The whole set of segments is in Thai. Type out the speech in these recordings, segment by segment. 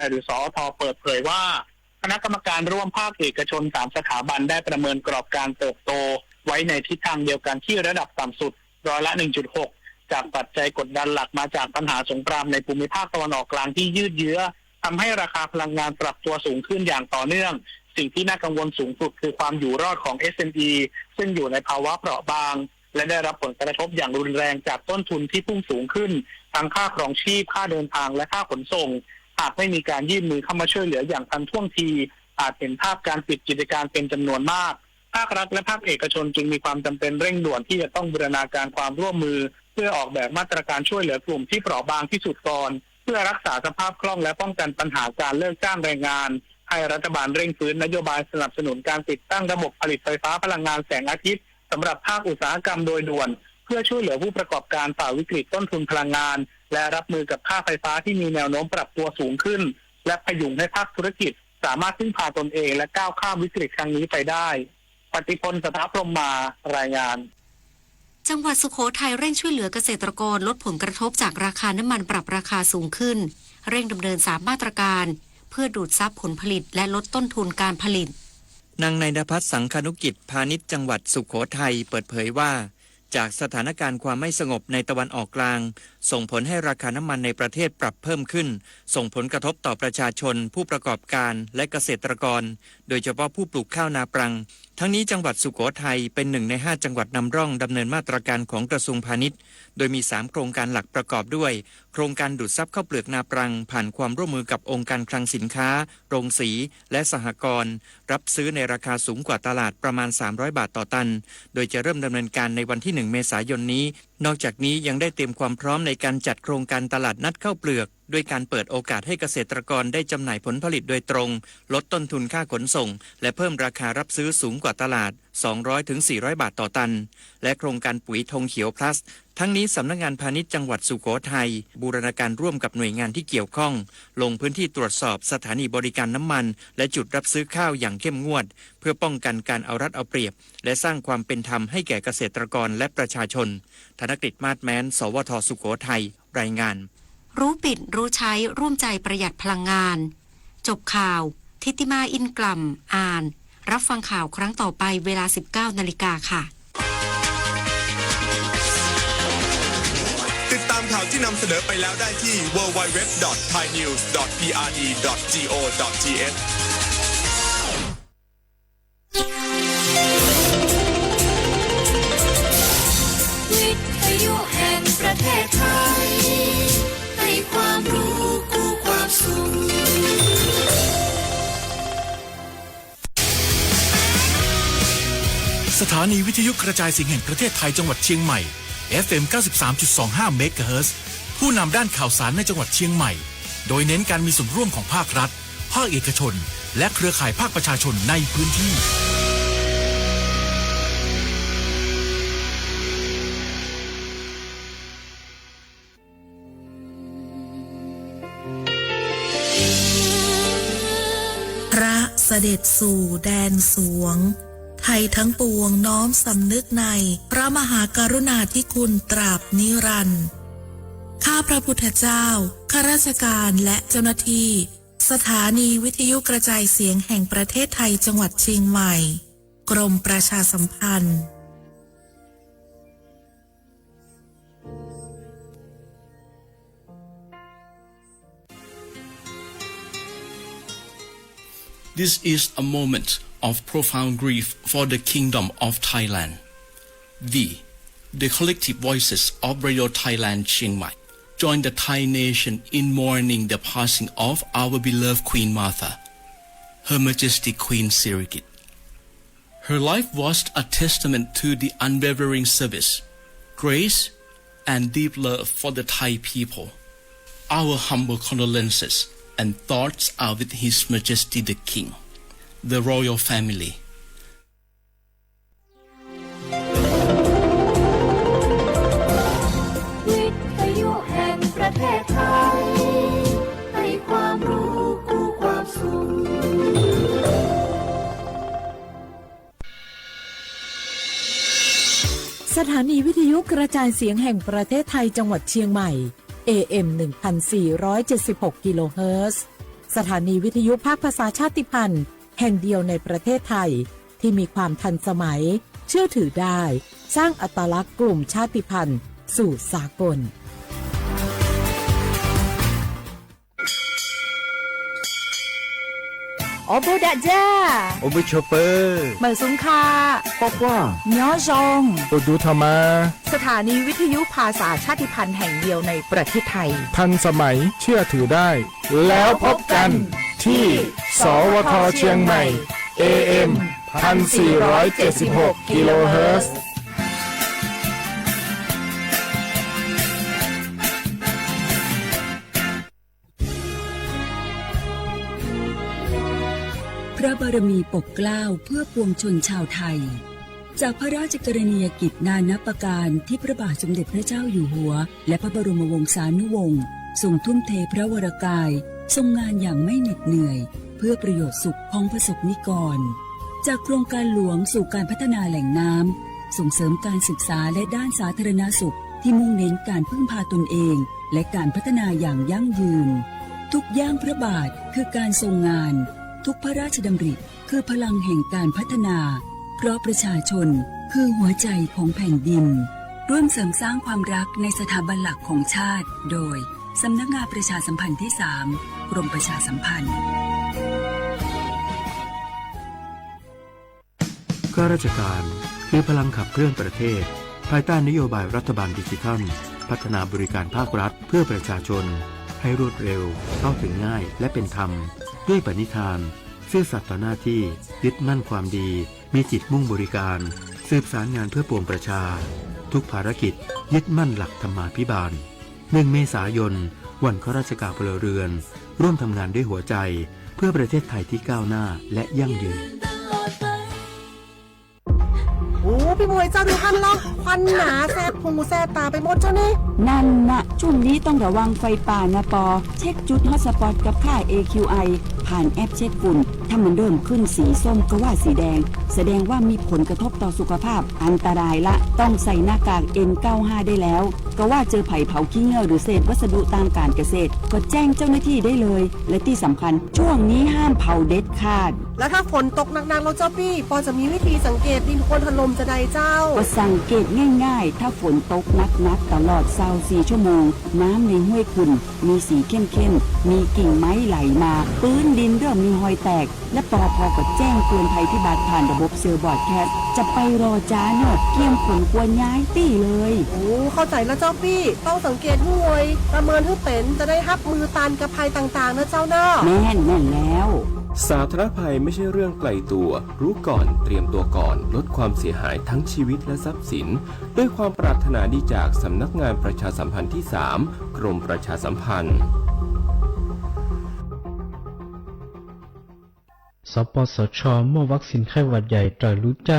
หรือสอทเปิดเผยว่าคณะกรรมการร่วมภาคเอกชน3สถาบันได้ประเมินกรอบการเติบโตไว้ในทิศทางเดียวกันที่ระดับต่ำสุดร้อยละ 1.6 จากปัจจัยกดดันหลักมาจากปัญหาสงครามในภูมิภาคตะวันออกกลางที่ยืดเยื้อทำให้ราคาพลังงานปรับตัวสูงขึ้นอย่างต่อเนื่องสิ่งที่น่ากังวลสูงสุดคือความอยู่รอดของ SME ซึ่งอยู่ในภาวะเปราะบางและได้รับผลกระทบอย่างรุนแรงจากต้นทุนที่พุ่งสูงขึ้นทั้งค่าครองชีพค่าเดินทางและค่าขนส่งหากไม่มีการยื่นมือเข้ามาช่วยเหลืออย่างทันท่วงทีอาจเห็นภาพการปิดกิจการเป็นจำนวนมากภาครัฐและภาคเอกชนจึงมีความจำเป็นเร่งด่วนที่จะต้องบูรณาการความร่วมมือเพื่อออกแบบมาตรการช่วยเหลือกลุ่มที่เปราะบางที่สุดก่อนเพื่อรักษาสภาพคล่องและป้องกันปัญหาการเลิกจ้างแรงงานให้รัฐบาลเร่งฟื้นนโยบายสนับสนุนการติดตั้งระบบผลิตไฟฟ้าพลังงานแสงอาทิตย์สำหรับภาคอุตสาหกรรมโดยด่วนเพื่อช่วยเหลือผู้ประกอบการฝ่าวิกฤตต้นทุนพลังงานและรับมือกับค่าไฟฟ้าที่มีแนวโน้มปรับตัวสูงขึ้นและพยุงให้ภาคธุรกิจสามารถพึ่งพาตนเองและก้าวข้ามวิกฤตครั้งนี้ไปได้ปฏิพล สถาพรหมมารายงานจังหวัดสุโขทัยเร่งช่วยเหลือเกษตรกรลดผลกระทบจากราคาน้ำมันปรับราคาสูงขึ้นเร่งดำเนิน3มาตรการเพื่อดูดซับผลผลิตและลดต้นทุนการผลิตนางนายณภัสสังคานุกิจพาณิชย์จังหวัดสุโขทัยเปิดเผยว่าจากสถานการณ์ความไม่สงบในตะวันออกกลางส่งผลให้ราคาน้ำมันในประเทศปรับเพิ่มขึ้นส่งผลกระทบต่อประชาชนผู้ประกอบการและเกษตรกรโดยเฉพาะผู้ปลูกข้าวนาปรังทั้งนี้จังหวัดสุโขทัยเป็น1 ใน 5จังหวัดนำร่องดำเนินมาตรการของกระทรวงพาณิชย์โดยมี3โครงการหลักประกอบด้วยโครงการดูดซับข้าวเปลือกนาปรังผ่านความร่วมมือกับองค์การคลังสินค้าโรงสีและสหกรณ์รับซื้อในราคาสูงกว่าตลาดประมาณ300 บาทต่อตันโดยจะเริ่มดำเนินการในวันที่1 เมษายนนี้นอกจากนี้ยังได้เตรียมความพร้อมในการจัดโครงการตลาดนัดข้าวเปลือกด้วยการเปิดโอกาสให้เกษตรกรได้จำหน่ายผลผลิตโดยตรงลดต้นทุนค่าขนส่งและเพิ่มราคารับซื้อสูงกว่าตลาด200-400 บาทต่อตันและโครงการปุ๋ยธงเขียวพลัสทั้งนี้สำนักงานพาณิชย์จังหวัดสุโขทัยบูรณาการร่วมกับหน่วยงานที่เกี่ยวข้องลงพื้นที่ตรวจสอบสถานีบริการน้ำมันและจุดรับซื้อข้าวอย่างเข้มงวดเพื่อป้องกันการเอารัดเอาเปรียบและสร้างความเป็นธรรมให้แก่เกษตรกรและประชาชนธนกฤษมาศแม้นสวทสุโขทัยรายงานรู้ปิดรู้ใช้ร่วมใจประหยัดพลังงานจบข่าวทิติมาอินกล่ำอ่านรับฟังข่าวครั้งต่อไปเวลา 19 นาฬิกาค่ะติดตามข่าวที่นำเสนอไปแล้วได้ที่ www.thainews.prd.go.th วิทยุแห่งประเทศไทยให้ความรู้คู่ความสุขสถานีวิทยุกระจายเสียงแห่งประเทศไทยจังหวัดเชียงใหม่ FM 93.25 เมกะเฮิรตซ์ผู้นำด้านข่าวสารในจังหวัดเชียงใหม่โดยเน้นการมีส่วนร่วมของภาครัฐภาคเอกชนและเครือข่ายภาคประชาชนในพื้นที่พระเสด็จสู่แดนสวงไทยทั้งปวงน้อมสำนึกในพระมหากรุณาธิคุณตราบนิรันดร์ข้าพระพุทธเจ้าข้าราชการและเจ้าหน้าที่สถานีวิทยุกระจายเสียงแห่งประเทศไทยจังหวัดเชียงใหม่กรมประชาสัมพันธ์ This is a moment of profound grief for the Kingdom of Thailand. The collective voices of Radio Thailand Chiang Mai, join the Thai nation in mourning the passing of our beloved Queen Martha, Her Majesty Queen Sirikit. Her life was a testament to the unwavering service, grace, and deep love for the Thai people. Our humble condolences and thoughts are with His Majesty the King, the royal family. วิทยุแห่งประเทศไทยให้ความรู้คู่ความสุขสถานีวิทยุกระจายเสียงแห่งประเทศไทยจังหวัดเชียงใหม่ AM 1476 กิโลเฮิรตซ์ สถานีวิทยุภาคภาษาชาติพันธุ์แห่งเดียวในประเทศไทยที่มีความทันสมัยเชื่อถือได้สร้างอัตลักษณ์กลุ่มชาติพันธุ์สู่สากลโอบูดะจ้า โอบูโชเปอร์ เหมือซุงคา กอกว่า ย้อจง โอดูธรรมา สถานีวิทยุภาษาชาติพันธุ์แห่งเดียวในประเทศไทย ทันสมัยเชื่อถือได้ แล้วพบกันที่สวทเชียงใหม่ AM 1476 กิโลเฮิรตซ์พระบารมีปกเกล้าเพื่อปวงชนชาวไทยจากพระราชกรณียกิจนานับประการที่พระบาทสมเด็จพระเจ้าอยู่หัวและพระบรมวงศานุวงศ์ทรงทุ่มเทพระวรกายทรงงานอย่างไม่เหน็ดเหนื่อยเพื่อประโยชน์สุขของประสบนิกรจากโครงการหลวงสู่การพัฒนาแหล่งน้ำส่งเสริมการศึกษาและด้านสาธารณสุขที่มุ่งเน้นการพึ่งพาตนเองและการพัฒนาอย่างยั่งยืนทุกย่างพระบาทคือการทรงงานทุกพระราชดำริคือพลังแห่งการพัฒนาเพราะประชาชนคือหัวใจของแผ่นดินร่วมเสริมสร้างความรักในสถาบันหลักของชาติโดยสำนักงานประชาสัมพันธ์ที่ 3 กรมประชาสัมพันธ์ข้าราชการคือพลังขับเคลื่อนประเทศภายใต้นโยบายรัฐบาลดิจิทัลพัฒนาบริการภาครัฐเพื่อประชาชนให้รวดเร็วเข้าถึงง่ายและเป็นธรรมด้วยปณิธานซื่อสัตย์ต่อหน้าที่ยึดมั่นความดีมีจิตมุ่งบริการสืบสารงานเพื่อปวงประชาทุกภารกิจยึดมั่นหลักธรรมาภิบาล1 เมษายนวันข้าราชการพลเรือนร่วมทำงานด้วยหัวใจเพื่อประเทศไทยที่ก้าวหน้าและยั่งยืนโอ้พี่มวยเจ้าดูท่านล็อกควันหนาแสบหูแสบตาไปหมดเจ้านี่นั่นนะช่วงนี้ต้องระวังไฟป่านะปอเช็คจุดฮอตสปอตกับค่า AQI ผ่านแอปเช็คฝุ่นถ้ามันเริ่มขึ้นสีส้มก็ว่าสีแดงแสดงว่ามีผลกระทบต่อสุขภาพอันตรายละต้องใส่หน้ากาก N95 ได้แล้วก็ว่าเจอไผ่เผาขี้เงื่อหรือเศษวัสดุทางการเกษตรก็แจ้งเจ้าหน้าที่ได้เลยและที่สำคัญช่วงนี้ห้ามเผาเด็ดขาดแล้วถ้าฝนตกหนักๆแล้วเจ้าพี่พอจะมีวิธีสังเกตดินโคลนถล่มจะได้เจ้าก็สังเกตง่ายๆถ้าฝนตกหนักๆตลอด24 ชั่วโมงน้ำในห้วยขุ่นมีสีเข้มๆมีกิ่งไม้ไหลมาพื้นดินเริ่มมีรอยแตกและปพก็แจ้งเตือนภัยพิบัติผ่านระบบเซลล์บอร์ดแคสต์จะไปรอจ้าเนอะเกี่ยมผลกวนย้ายตี้เลยโอ้เข้าใจแล้วเจ้าพี่ต้องสังเกตห้วยประเมินให้เป็นจะได้รับมือตันกับภัยต่างๆนะเจ้าเนอะแม่นแล้วสาธารณภัยไม่ใช่เรื่องไกลตัวรู้ก่อนเตรียมตัวก่อนลดความเสียหายทั้งชีวิตและทรัพย์สินด้วยความปรารถนาดีจากสำนักงานประชาสัมพันธ์ที่ 3 กรมประชาสัมพันธ์สปสช.มั่ววัคซีนไข้หวัดใหญ่ตรอยรู้ใจ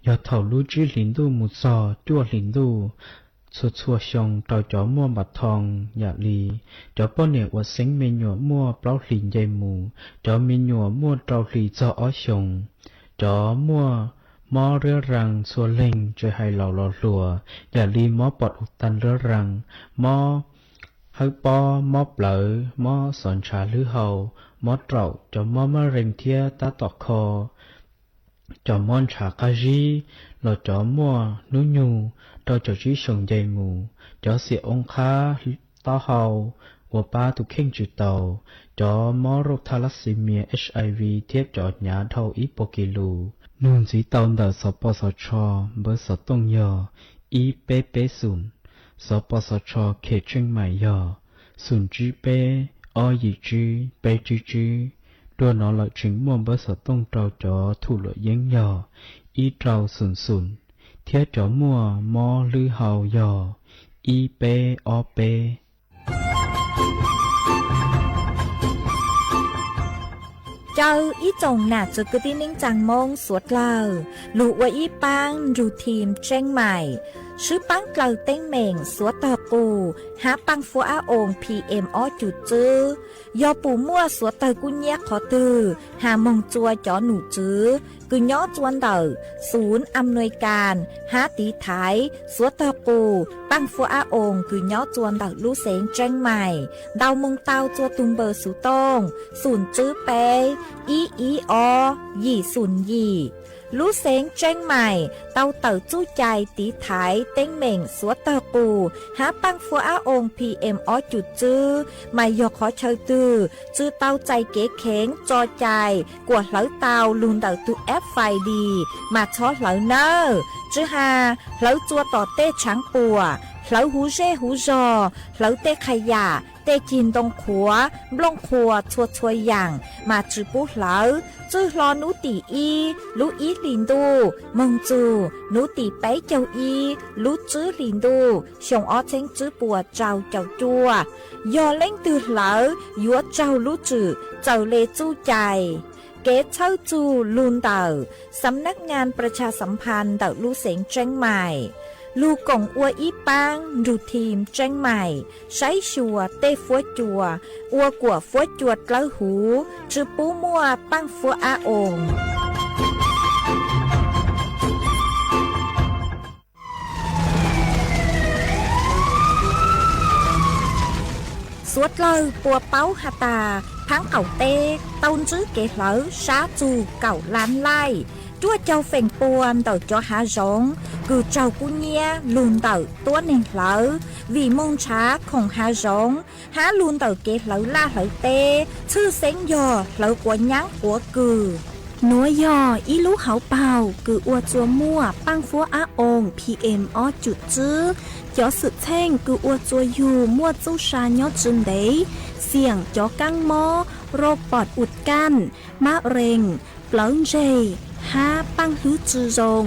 ยอดเถ่ารู้จื้อหลินดูหมุดซอจ้วหลินดูชัวชงต่อจอมั่วบัดทองอย่าลีจอป้อเนี่ยวัดเซ็งเมญัวมั่วเปล่าหลินใหญ่หมูจอเมญัวมั่วเตาหลีจออ้อชงจอมั่วมอเรือรังสัวเล่งช่วยให้เราหล่อหลัวอย่าลีมอปอดอุดตันเรือรังมอให้ปอมอเปลือมอสอนชาหรือเฮามอเต่าจอมอมะเร็งเทียตาตอกคอจอมอนฉากาจีหล่อจอมั่วนุญูต่อจอจีชงใจหมูจอเสียองค้าต้อเฮาหัวป้าตุกเข่งจุดเตาจอมอโรคทาลัสซีเมีย HIV เทียบจอหยาเท่าอีโปกิลูนูนสีเตาเดอสปสชเบอร์สตงยออีเปเปศูนย์สปสชเขตเชียงใหม่ยอศูนย์จีเปอยีจีเปจีจีตัวนอหลักถึงม่วงเบอร์สตงเตาจอถูหลเยังยออีเตาศูนย์เทียจอมั่วมอลือเฮายออีเปอเปเจ้าอีจงหนักจุดกึตินิ่งจังมงสวดเล่าลูว่าอีปังรูทีมเชียงใหม่ชื่อปังเกลาเต้งเหม่งสวดตอปูหาปังฟัวอาอง PM อ้อจุดจื้อยอปูมั่วสวดเตอกุญแยกขอตือหามงจัวจอหนูจื้อก คือย่อจวนเตอศูนย์อำนวยการหาตีไถสวตปูปังฟัวอาองคือย่อจวนเตอลู่เสงเจงใหม่ดาวมงเตาจัวตุงเบอร์สุตงศูนย์จื้อเปอีอยี่ศูนย์ยี่ลู่เสงเจงใหม่เตาเต๋อจู้ใจตีไถเต็งเหม่งสวตปูหาปังฟัวอาอง PM อจุดจื้อไม่ยกขอเชยตื้อจื้อเตาใจเก๋เข็งจอใจกวดเหลาเตาลุนเต๋อตุแอฟไฟดีมาช็อตเหลาเนอจื้อหาเหลาจัวต่อเต้ช้างปัวเหลาหูเร่หูจอเหลาเต้ขยะเตจินตรงขัวบลงขัวชัวชัวอย่างมาจือปุ๊เหลาจื้อรอนุตีอีลูอีลินดูมงจูนุตีไปเจ้าอีลูจื้อลินดูชงอ้อเชงจื้อปัวเจ้าจัวยอเล่งตือเหลายัวเจ้าลูจื้อเจ้าเลจู้ใจเกตเช่าจูลูนเต่าสำนักงานประชาสัมพันธ์เต่าลู่เสงเจงใหม่ลูกงอัวอีปังรูทีมเจงใหม่ใช้ชัวเต้ฟัวจัวอัวกัวฟัวจวดเกล้าหูจือปูมัวปังฟัวอาองสวดเลยปัวเป้าหาตาพังเก่าเต้เต้าจื้อเกเหลาช้าจูเก่าล้านไล่จั่วเจ้าเฟ่งปวนเต่าจอหาจงคือเจ้ากุเนียลุนเต่าตัวหนึ่งเหลาวีมงช้าของหาจงหาลุนเต่าเกเหลาล่าเหลาเต้ชื่อเซ็งยอเหลากัวยั้งหัวกือหนัวยออีลูเขาเป่าคืออวจัวมั่วปังฟัวอาอง PM อจุดจื้อยอสุดแท่งคืออวจัวอยู่มั่วจู้ชายอจุนเดเสี่ยงจอกังมอโรคปอดอุดกั้นมะเร็งเปล่าเจหาปังฮือจือจง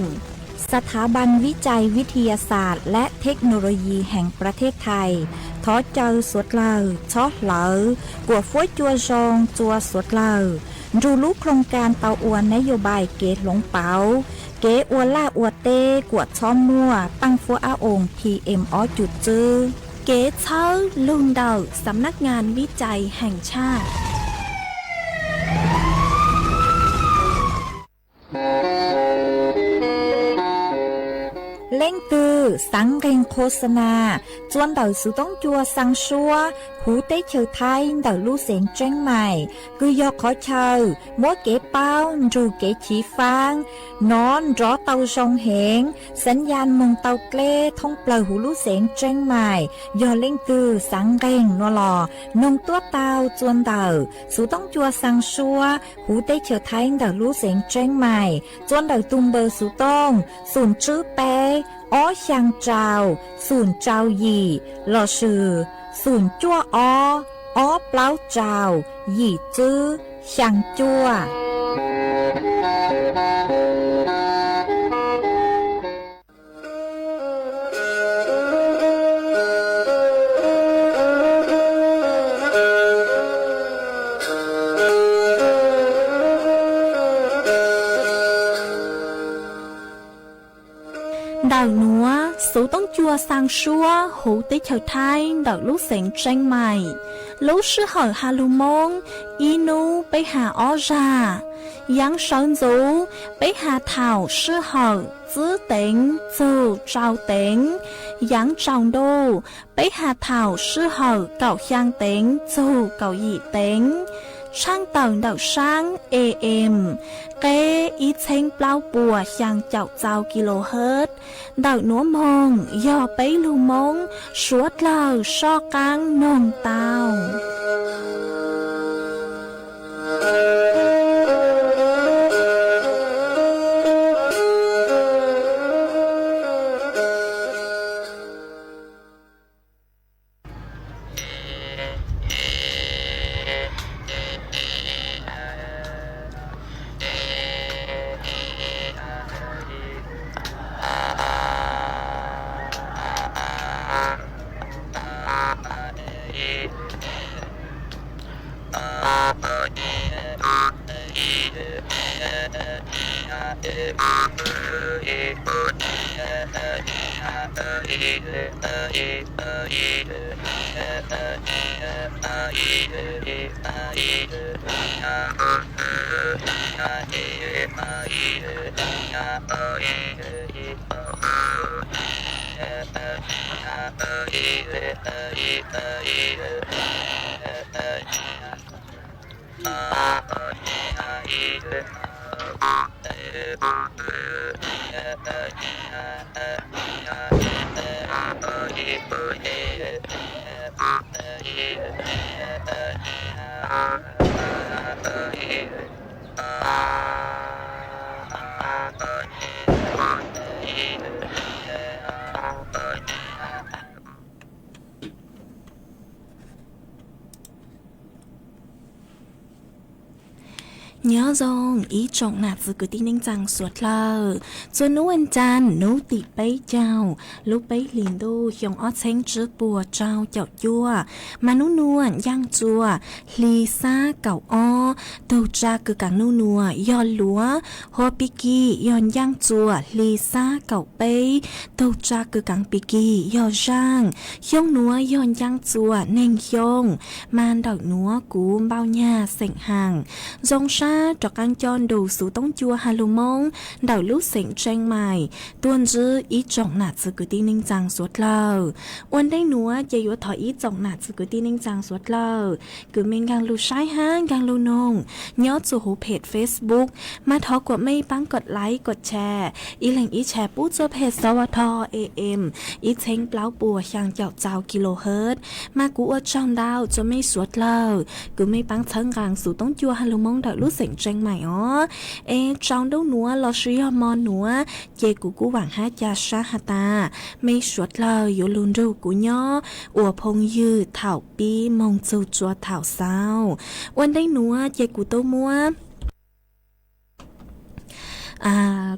สถาบันวิจัยวิทยาศาสตร์และเทคโนโลยีแห่งประเทศไทยท้อเจอสวดเลอช้อเหลอกัวฟ้วยจัวจงจัวสวดเลอดูรู้โครงการเตาอวนนโยบายเกตหลงเป๋าเกอวล่าอวเต้กวดช้อมมั่วปังฟัวอาอง PM อจุดจื้อเกตเชอลุนเดาสำนักงานวิจัยแห่งชาติเล่งตือสังเรงโฆษณาจวนเต่าสุต้องจัวสังชัวหูเต้เชอไทยเต่าลู่เสียงเจ้งใหม่คือยอกขอเชอมัวเก๋เป้ารูเก๋ฉีฟางนอนรอเต่าชงเหงสัญญาณมงเต่าเกล้ท่องเปล่าหูลู่เสียงเจ้งใหม่ยอเล่งตือสังเรงนัวหลอนงตัวเต่าจวนเต่าสุต้องจัวสังชัวหูเต้เชอไทยเต่าลู่เสียงเจ้งใหม่จวนเต่าตุมเบอร์สุต้องศูนย์จื้อเป้อ้อช่างเจ้าศูนย์เจ้าหยี่หล่อชื่อศูนย์จั่วอ้อเปล่าเจ้าหยี่จื้อช่างจั่วดาวนัวสูต้องจัวสังชัวหูติเฉาไทยดาวลูกเสียงเจงใหม่ลูกชื่อเหอฮาลูมงอีนูไปหาอ้อจายังเฉินจูไปหาเถ่าชื่อเหอจื้อเต็งจูเจ้าเต็งยังเจ้าดูไปหาเถ่าชื่อเหอเก่าย่างเต็งจูเก่าหยี่เต็งช่างเต่าเต่าช่าง AM เกอีเชงเปล่าปัวช่างเจ้าเจ้ากิโลเฮิรตซ์เต่าหนัวมงย่อไปลูมงสวดเหล่าชอกังนงเต่า Yeah. nhớ dòng ý trọng nạt vừa cứ tin ninh rằng suốt lờ rồi nấu ăn chan nấu tị bấy chào lúc bấy liền đô hiong ót xanh trước bùa trao chảo chua mà nấu nuông giang chua lì xa cẩu o đầu ra cứ càng nấu nùa giòn lúa hoa piki giòn giang chua lì xa cẩu bấy đầu ra cứ càng piki giòn rang hiong núa giòn giang chua neng hiong man đậu núa cú bao nhà sảnh hàng dòng cho căng chọn đủ số tông chua hà lù mông đảo lúc sảnh tranh mài tuôn dư ý trọng nạt sự cứ tin ninh rằng suốt lờ uốn đây núa chạy yếu thọ ý trọng nạt sự cứ tin ninh rằng suốt lờ cứ mình gang lù sai hang gang lù nông nhớสู่หูเพจ Facebook มาทอกดไม่ปังกดไลค์กดแชร์อีแหล่งอีแชร์ปู้เจอเพจสวท AM อีเช้งเปล่าปัวช่างเจ้าเจ้ากิโลเฮิรตซ์มากูอดช่องดาวจะไม่สวดเลยกูไม่ปังเชิงกลางสู่ต้องจัวฮัลโหลมงดาวรู้เสียงจังใหม่อ๋อtrong đâu núa lo suy mòn núa chê của vàng hát cha sa hà ta mấy suốt lời yếu luôn đâu của nhó ủa phong dư thảo pi mong châu chua thảo saoวันđây núa chê của tôi mua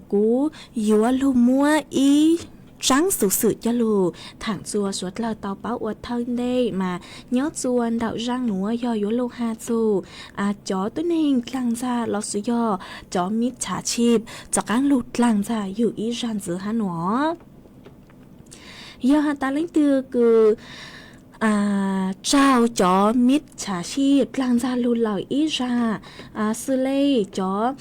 cú yếu luôn mua ý trắng sự sự cho lù thẳng chùa suốt là tàu báo uất thân đây mà nhớ chuồn đạo răng núa do yếu lô ha chù chó tôi nên lăng ra lo sự do chó mít trả chip cho các lụt lăng raอยู่ý răn giữa hà nó do hà ta lấy từ cứ trao chó mít trả chi lăng ra luôn lời ý ra sư lê chó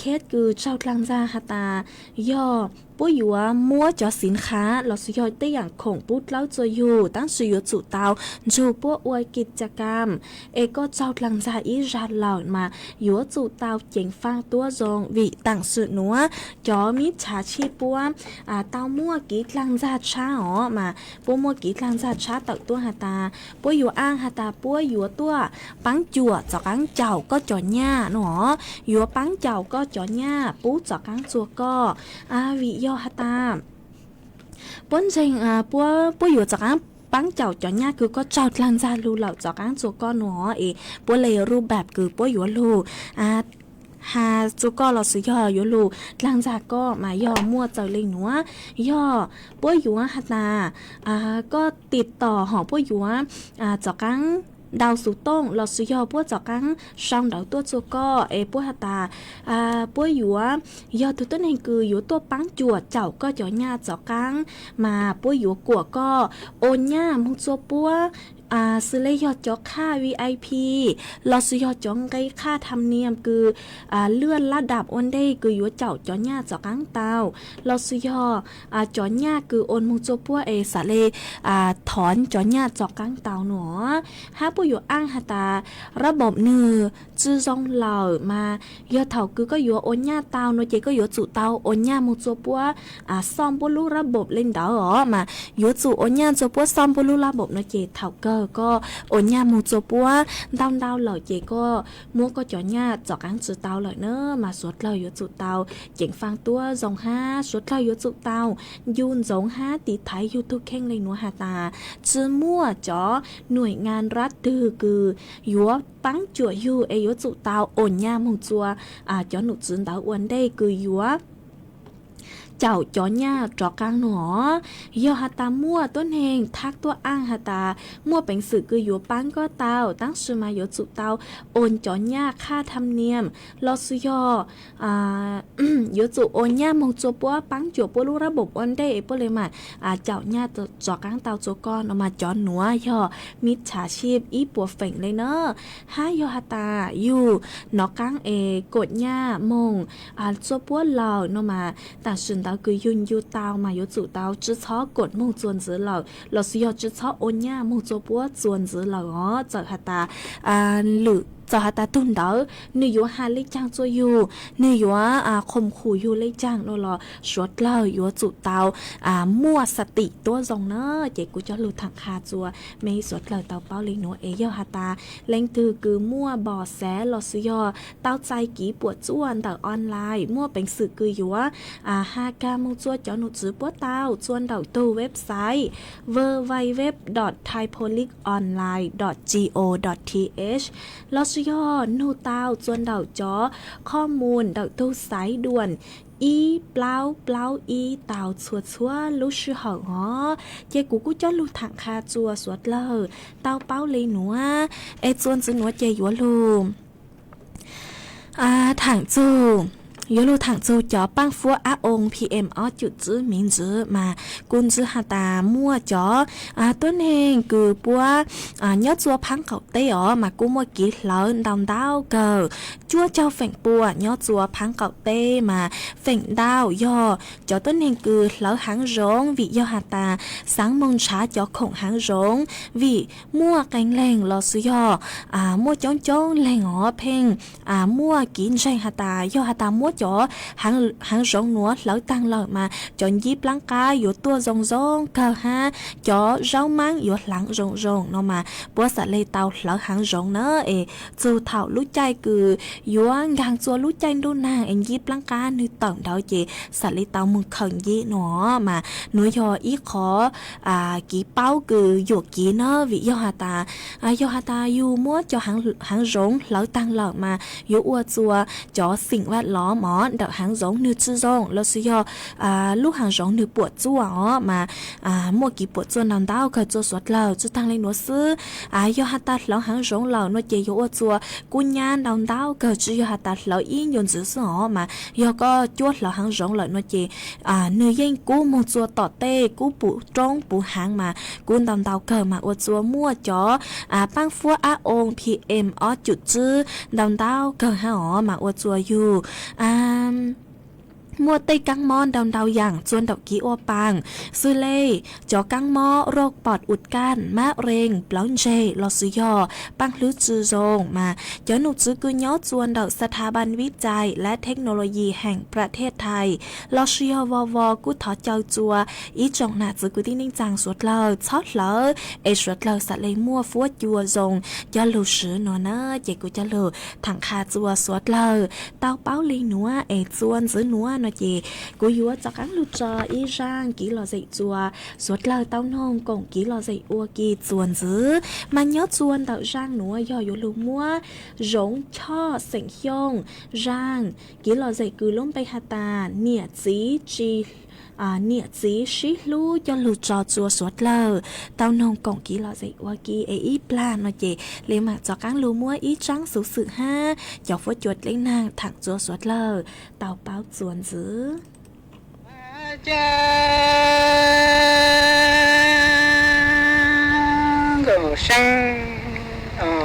kết cứ trao lăng ra hà ta doปุ้ยว่ามัวจอสินค้าเราสุยอยได้อย่างคงปุ๊ดเล่าจะอยู่ตั้งสุยจุเตาจูปัวอวยกิจกรรมก็เจ้าหลังจากอีรันเหล่ามาอยู่จุเตาเจ๋งฟังตัวจงวิต่างสุดนัวจอมิจฉาชีปัวเตามัวกีหลังจากช้าอ๋อมาปัวมัวกีหลังจากช้าตักตัวหาตาปัวอยู่อ้างหาตาปัวอยู่ตัวปังจั่วจอกังเจ้าก็จอหญ้าหนออยู่ปังเจ้าก็จอหญ้าปุ๊จอกังจั่วก็วิยฮัตตาป้นเจงปัวอยู่จากอันปังเจ้าจอหญ้าคือก็เจ้าลังจาลูเหล่าจากอันจัวก็หนอปัวเลยรูปแบบคือปัวอยู่ลูหาจุก็เราซื้อย่ออยู่ลูหลังจากก็มาย่อมั่วเจ้าเลยหนัวย่อปัวอยู่ฮัตตาก็ติดต่อหอปัวอยู่จากอันดาวสุต้งเราซื้อยอปัวจอกังช่องดาวตัวจัวก็ปัวหตาปัวหยัวยอตัวต้นเองคืออยู่ตัวปังจวดเจ้าก็จ่อหญ้าจอกังมาปัวหยัวกัวก็โอนหญ้ามุงจัวปัวซื้อเลยยอดจอค่า VIP เราซื้อยอดจองไกค่าธรรมเนียมคือเลื่อนระดับโอนได้คืออยู่เจ้าจอหญ้าจอกังเตาเราซื้อยอจอหญ้าคือโอนมุงจัวปัวสาเลถอนจอหญ้าจอกังเตาหนอฮะปัวอยู่อ้างหตาระบบเนื้อจื้อจงเหล่ามายอดเถาคือก็อยู่โอนหญ้าเตาโนเจก็อยู่จุเตาโอนหญ้ามุงจัวปัวซ่อมปัวรู้ระบบเล่นดาวมาอยู่จุโอนหญ้าจัวปัวซ่อมปัวรู้ระบบโนเจเถาก็โอนหญ้ามูจัวปัวดาวเหล่าเจก็มัวก็จ่อหญ้าจอกอังจุเตาเหล่าเนอะมาสวดเหล่าอยู่จุเตาเจ๋งฟังตัวจงห้าสวดเหล่าอยู่จุเตายูนจงห้าติดไทยยูทูบเข่งเลยหนัวหาตาจื้อมั่วจ่อหน่วยงานรัฐคือยัวปังจั่วยูอยู่จุเตาโอนหญ้ามูจัวจ่อหนุจืนดาวอ้วนได้คือยัว เจ้าจอหญ้าจอกลางหนอยอหาตามั่วต้นเฮงทักตัวอ้างหาตามั่วเป็นสื่อคืออยู่ปังก็เตาตั้งชื่อมาอยู่จุเตาโอนจอหญ้าค่าธรรมเนียมลอสุยอยู่จุโอนหญ้ามงจัวปัวปังจัวปัวรู้ระบบออนได้เอปเลยมาเจ้าหญ้าจอกลางเตาจัวก้อนออกมาจอหนัวยอมิจฉาชีพอีปัวเฝ่งเลยเนอะห้ายอหาตาอยู่นอกกลางกดหญ้ามงจัวปัวเราเนาะมาแต่ส่วนเตาคือยุนอยู่เตามาอยู่จุเตาจื้อช้อกดมงจวนจื้อเราเราสุยอจื้อช้อโอนหญ้ามงจัวปัวจวนจื้อเราเจอหาตาหรือจะหาตาตุนเดอเนื้อยัวหาเล็กจางจัวอยู่เนื้อยัวข่มขู่อยู่เล็กจางโนรอชวดเล่ายัวจุเตามั่วสติตัวทรงเนอะเจ๊กูจะหลุดทางคาจัวไม่สวดเล่าเตาเป้าเลยหนูเอยหาตาเล่งตือคือมั่วบ่อแสลอสุยอเต้าใจกี่ปวดจวนเตาออนไลน์มั่วเป็นสื่อคือยัวหากามงจัวเจ้าหนูจื้อปวดเต้าจวนเตาตู้เว็บไซต์ www.thaipoliceonline.go.th ลอสุยอนูเตาจวนเดาจอข้อมูลเดาตู้สายด่วนอีเปล่าอีเต่าชัวลูกชื่อหงอเจกูจะลูถังคาจัวสวดเลอเต้าเป้าเลยหนัวจวนจือหนัวเจยัวลูถังจูยูรูถังจูจ่อปังฟัวองค์ PM จุดจื้อมิงจื้อมากุนจื้อหาตามั่วจ่อต้นเฮงคือปัวยอดจัวพังเขาเต๋อมากูมัวกีเหลาดาวเกิดจัวเจ้าแฝงปัวยอดจัวพังเขาเต้มาแฝงดาวย่อจ่อต้นเฮงคือเหลาหางร้องวิยอหาตาสังมงช้าจ่อของหางร้องวิมั่วแกงแรงลอสุยอมั่วจ้องแรงเพ่งมั่วกินใจหาตายอหาตามั่วจ่อhàng rong núa lỡ tăng lỡ mà chọn dịp lăng cá yếu tua rong cờ ha cho rau mang yếu lăng rong nó mà bữa sẽ lấy tàu lỡ hàng rong nữa dù thảo lú chay cứ yếu ngang chua lú chay đô nàng dịp lăng cá như tổng đó chị sẽ lấy tàu mừng khẩn gì nó mà nuôi cho ít khó kỹ bao cứ yếu kỹ nó vì do hà ta yếu mua cho hàng rong lỡ tăng lỡ mà yếu ua chua choสิ่งแวดล้อมđậu hàng giống như chư rong lo suy do lúc hàng giống như bột chua mà mua kỹ bột chua nằm đau cái chua suốt lầu chua tăng lên nó sư do hạt tạt lẩu hàng giống lầu nó chỉ yếu chua cún nhan nằm đau cái chua do hạt tạt lẩu yên dồn dữ sư mà do có chua lẩu hàng giống lầu nó chỉ nơi yên cú mua chua tọt tê cú bù trống bù hàng mà cú nằm đau cái mà ô chua mua chó băng phua ông PMจุดจื้อนำดาวเกิดหอมาอวดจัวอยู่มัวเตกังมอนดาวอย่างจวนดอกกี้อ้วปังซื้อเล่จอกังมอโรคปอดอุดกั้นมะเร็งปล้อนเจลอสุยอปังลื้อจือโรงมาเจ้าหนูจื้อกุญย้อจวนดอกสถาบันวิจัยและเทคโนโลยีแห่งประเทศไทยลอสุยอวกุถอเจ้าจัวอีจงหนาจื้อกุที่นิ่งจังสวดเลอชอดเลอสวดเลอสัตเลยมัวฟัวจัวโรงจะลูซื้อหนอเนอเจกูจะลูถังคาจัวสวดเลอเต้าเป้าลีนัวจวนจื้อนัวchị cô yếu cho các lụt trò y rang kỹ lò dậy chùa suốt lời tao nông cổng kỹ lò dậy ua kỳ chuồn dứ mà nhớ chuồn tạo rang núa do yếu lù mua rống cho sảnh hiông rang kỹ lò dậy cứ lông bay hà tà nịa chí chi nịa chí xí lú cho lụt trò chùa suốt lời tao nông cổng kỹ lò dậy ua kỳ ý plan nó chị lấy mà cho các lù mua ý trắng số sự ha cho phốt chuột lấy nàng thẳng chùa suốt lời tao báo chuồn dứ gồ sang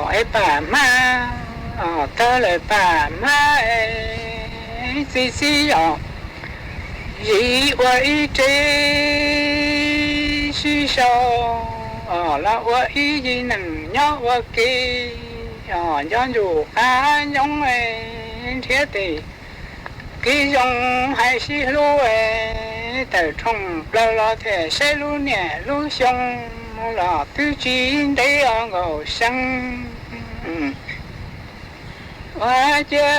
ấy bà ma tớ lời bà ma xí xí dĩ quay chế xí sâu là quay gì nằm nhó qua kỳ cho dù giống thiết thì cái dòng hay xí lú từ trong lo thể sẽ lú nhẹ lú xong là tư chí đấy ở ngầu xăng và chơi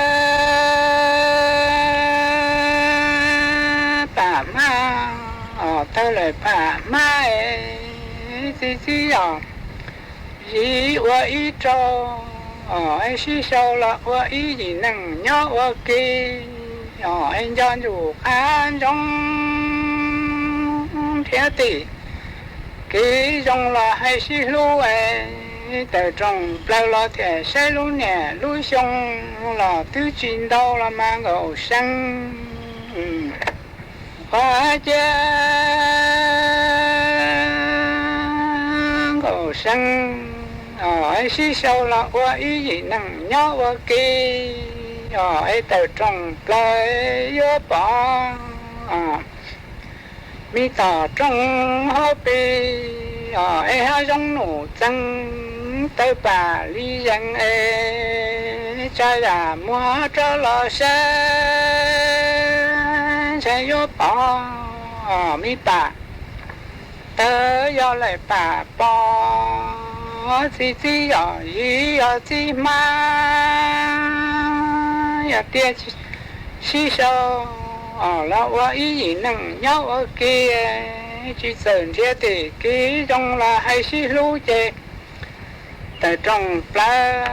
bà ma tới lời bà ma xí gì qua ý trâu xí sâu là qua ý gì nặng nhó qua kia anh cho dù ăn trong thế thì cái dòng là hay xí lú ấy từ trong bao lo thì sẽ lú nè lú xong là tứ chín đâu là mang gầu xăng hoa chén gầu xăng ở xí sâu là qua ý gì nặng nhớ qua kia ở từ trong lời yếu bỏ mi tỏ trong hô bì ai ha trong nụ trăng tới bà lý dân ê cha là mua cho lo xe yếu bỏ mi bà tớ do lại bà bỏ gì ở gì ở gì mà ở kia xí sâu là qua ý gì nặng nhau ở kia chỉ sơn thế thì cái trong là hay xí lú chê tại trong lá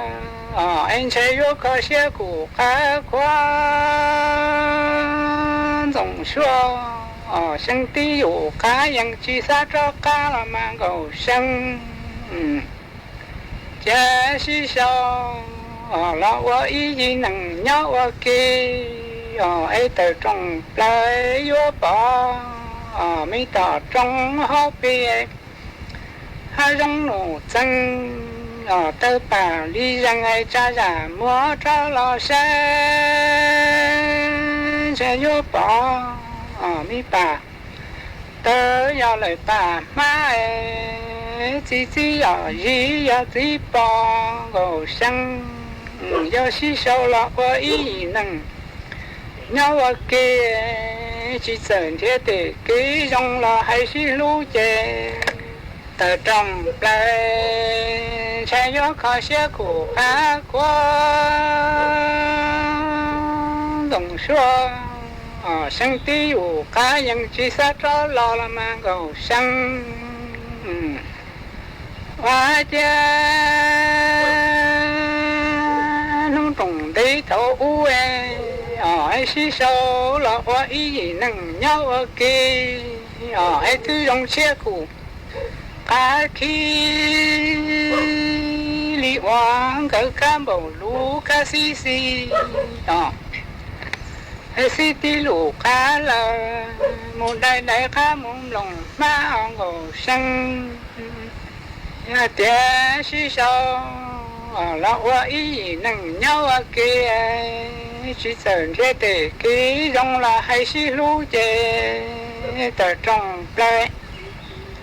anh sẽ vô có xe của cá quá dòng xua sân tí dụ cá yang chỉ xa cho cá là mang cầu sân chả xí sâu là qua ý gì nặng nhau ở kia ấy từ trong lời vô bỏ mi tỏ trong hô bì hai trong nụ chân tơ bà đi ra ngay cha già mua cho lo xe vô bỏ mi bà tớ do lời bà má chỉ ở gì ở gì bỏ gầu xăng do xí sâu lọ qua ý nặng nhau ở kia chỉ sơn thế thì cái dòng là hay xí lú chê từ trong lại xe gió khó xe của cá quá dòng xua sân tí ủ cáยังchỉ sát cho lo là mang gầu xăng hoa cha nông trồng đi thấu u ai xí sâu là hoa ý gì nặng nhau ở kia ai thứ dòng xe của cá khi li hoang cỡ cá bầu lú cá xí xí ai xí tí lú cá là một đại đại cá một lòng má ông gầu xăng nhà trẻ xí sâu là hoa ý gì nặng nhau ở kia chỉ sơn thế thì cái dòng là hay xí lú chê từ trong lại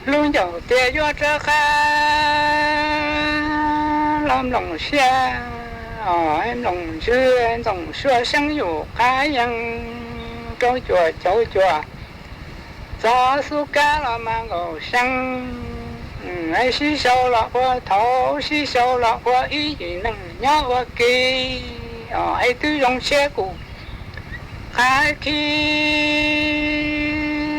luôn dầu tê vô trở khá làm lòng xe em lòng dưa em lòng xua sáng dụ cá nhân trâu chùa gió su cá là mang gầu xăng ai xí sâu là qua thấu xí sâu là qua ý gì nặng nhau qua kia ai thứ dòng xe của khai khi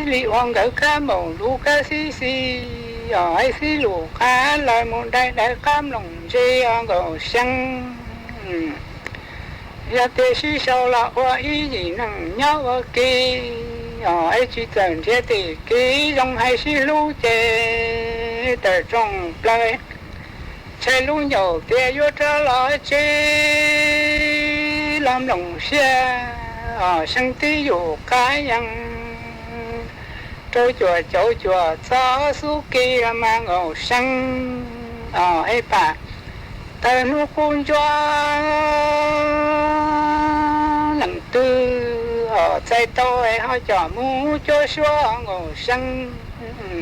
li hoang gỡ cá màu lú cá xí xí ai xí lù cá lại một đại đại cam lòng dê gầu xăng giờ thế xí sâu là qua ý gì nặng nhau ở kia ai chỉ cần thế thì cái dòng hay xí lú chê từ trong lời chạy lú nhiều thế vô trở lại chê làm lòng xe sân tí dụ cái yang trôi chùa gió su kia mang ngầu xăng ấy bà tờ nu khôn cho lần tư ở chạy tôi họ cho mu cho xóa ngầu xăng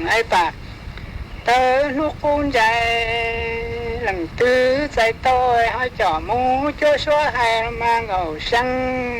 ấy bà tờ nu khôn chạy lần tư chạy tôi họ cho mu cho xóa hay mang ngầu xăng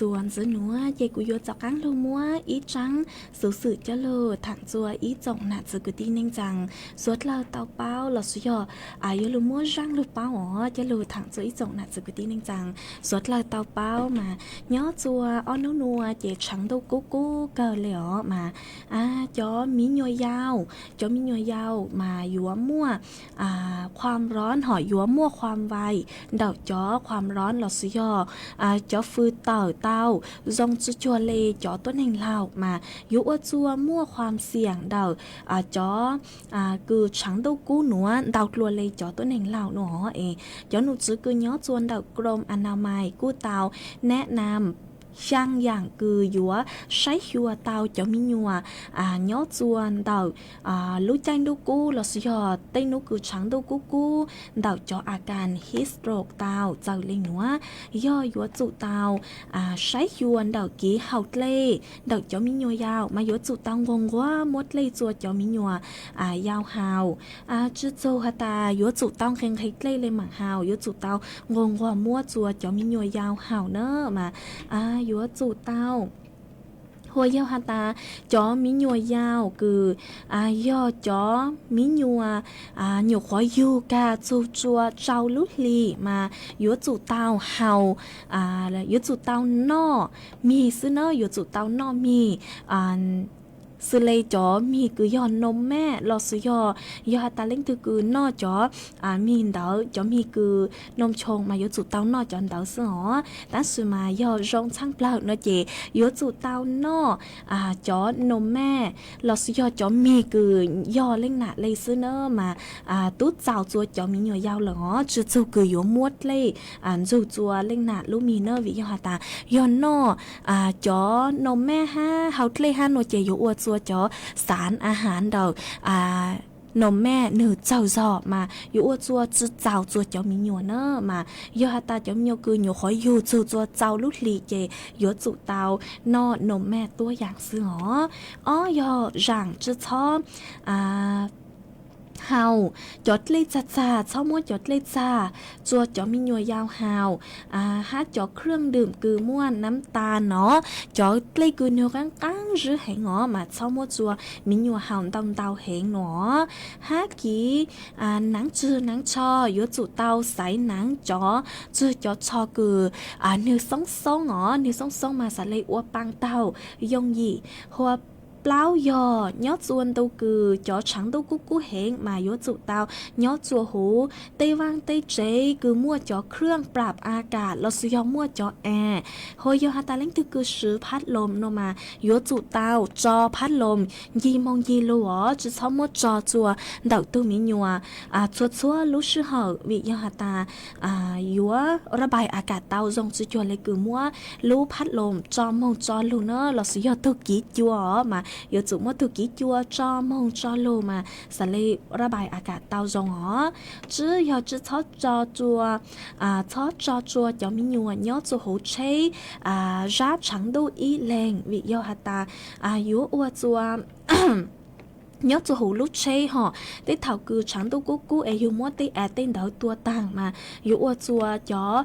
ส่วนจะหนัวเยกุโยจักกังโลมัวอีจังสูสื่อจะโลถังจัวอีจงหนาจะกุตีนิ่งจังสวดเราเตาเป้าเราสุยออายุโลมัวจังโลเป้าอ๋อจะโลถังจัวอีจงหนาจะกุตีนิ่งจังสวดเราเตาเป้ามาย่อจัวอ้อนนัวเจชังดูกุ๊กูเกลียวมาจอมีหน่วยยาวจอมีหน่วยยาวมายัวมั่วความร้อนห่อยัวมั่วความไวดอกจอความร้อนเราสุยอจอฟืนเต่าจงจัวเลจอต้นแห่งเหล่ามายุอจัวมั่วความเสี่ยงดาวจอคือฉังดูกู้หนัวดาวกลัวเลยจอต้นแห่งเหล่าหนอจอหนูจื้อคือย้อจวนดาวกรมอนามัยกู้เตาแนะนำช่างอย่างคือยัวใช้หัวเตาจะมียัวย้อจวนดาวรู้ใจดูกู้เราสิยอเต้นนุคือฉังดูกู้ดาวจออาการฮิสโตรกเตาเจ้าเลยหนัวย่อยัวจุเตาใช้หัวดาวกี้เฮาเล่ดาวจะมียัวยาวมายัวจุเตางงว่ามดเลยจัวจะมียัวยาวเฮาจื้อโจฮตายัวจุเตาเข่งเล่เลยหมังเฮายัวจุเตางงว่ามั่วจัวจะมียัวยาวเฮาเนอะมายัวจูเต้าหัวยาวฮาตาจอมีหน่วยยาวคือย่อจอมีหน่วยหน่วยขอยูกาจูจัวเจ้าลุลีมายัวจูเต้าเฮายัวจูเต้านอมีซื้อเนอยัวจูเต้านอมีสุเลยจอมีคือยอนนมแม่ลอสุยอยอตาเล่งคือนอจอมีเดาจอมีคือนมชงมายจุเต้านอจอนเดาซึ่งอ๋อแต่สุมายอรองช่างเปล่าเนอเจยจุเต้านอจอนมแม่ลอสุยอจอมีคือยอเล่งหนาเลยซึ่งเนอมาตุ๊ดเจ้าจัวจอมีหน่วยยาวเหรอจูคือยมวดเลยจูจัวเล่งหนาลูมีเนอวิยอตายอนนอจอนมแม่ห้าเฮาเลยห้าโนเจยอวดจัวจอสารอาหารดอกนมแม่หนือเจ้าจอบมาอยู่จัวจื้อเจ้าจัวเจ้ามีหนัวเนอมาย่อฮาตาเจ้ามีหนัวคือหนัวขออยู่จัวเจ้าลุลีเจยอจุเตานอนมแม่ตัวอย่างซื้ออ๋อย่อร่างจื้อชอบเฮาจดเลยจ้าเช่ามั่วจดเลยจ้าจัวจอมีหน่วยยาวเฮาฮะจอเครื่องดื่มคือม่วนน้ำตาลเนาะจอเลยคือหนัวกังหรือแหงมาเช่ามั่วจัวมีหน่วยเฮาดำเตาแหงเนาะฮะกี่หนังจื้อหนังชอยอจุเตาใส่หนังจอจื้อจอชอคือเนื้อซ่องเนาะเนื้อซ่องมาสะเลยอัวปังเตายงยี่หัวเปล่ายอยอดจวนตัวคือจอฉังตัวกู้เหงมายอจุเตายอดจัวหูเตวางเตเจคือมั่วจอเครื่องปรับอากาศเราสุยอมั่วจอแอร์โฮยอฮาตาเล่งตัวคือซื้อพัดลมโนมายอจุเตาจอพัดลมยีมองยีลัวจะชอบมั่วจอจัวดาวตัวมีหนัวชัวรู้ชื่อเหอวิยอฮาตายัวระบายอากาศเตาจงจุจวนเลยคือมั่วรู้พัดลมจอมองจอลูเนอเราสุยอตัวกีจัวมายอจุมอตุกิจัวจอมงจอโลมาสะเลระบายอากาศเตาจงจื้อยอจื้อทอจอจัวทอจอจัวจะมีหน่วยยอจูหูเชราฉังดูอีแรงวิยอฮัตตายุอวจัวnhớ cho hủ lúc chơi họ để thảo cứ chẳng đâu cú yêu mua tê tên đỡ tua tàng mà yêu ở chùa chó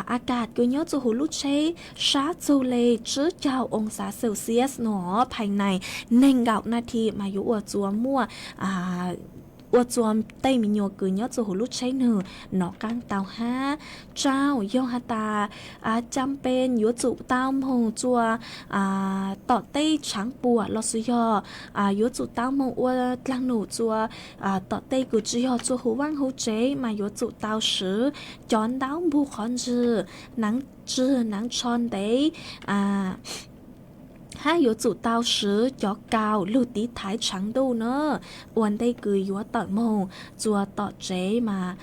akat cứ nhớ cho hủ lúc chơi sát châu lê chứ chào ông xã Celsius nó thành này nên gạo na thì mà yêu ở chùa muaว่าจวมเต้มีโยกือยอดจูหูลุดใช้หนึ่งหนอกังเตาห้าเจ้ายองฮาตาจำเป็นยัวจุเต้าหงจัวต่อเต้ช้างปวดลอสุยยัวจุเต้าหงว่าหลังหนูจัวต่อเต้กูจียอจูหูว่างหูเจมายัวจุเต้าสือจอนดาวบุคอนจือหนังจือหนังชอนเต้hai yếu chủ tao sứ cho cao lưu tí thái trắng đâu nữa uốn đây cứ yếu tỏi mông chùa tỏi chế mà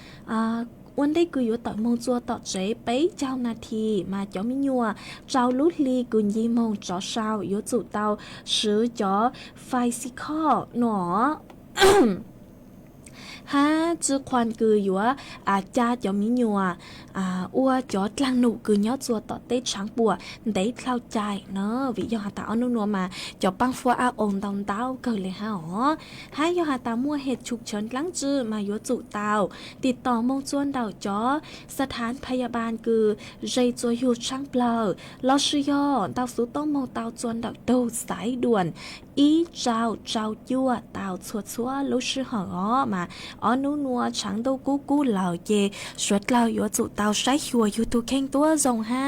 uốn đây cứ yếu tỏi mông chùa tỏi chế bấy chao na thì mà cho mi nhua trao lút ly cứ gì mông cho sao yếu chủ tao sứ cho phai xì kho nó ha จื้อควันคืออยู่ว่าจ้าจะมีหนัวอ้วจอดลังหนูคือย้อจัวต่อเต้ช้างปัวได้เข้าใจเนาะวิยอหาตาเอานัวมาจอปังฟัวองตองเต้าเกิดเลยฮะอ๋อให้ยอหาตามั่วเหตุฉุกเฉินลังจื้อมายัวจุเต้าติดต่อมงจวนเดาจอสถานพยาบาลคือใจจัวอยู่ช่างเปล่าลอชิยอเต้าสู้ต้องมงเต้าจวนเดาดูสายด่วนอีเจ้ายั่วเต้าชัวรู้ชื่อหอมานัวช้างดูกู้เหล่าเย่สวดเหล่ายัวจุเต้าใช้หัวอยู่ตัวเข่งตัวรองฮะ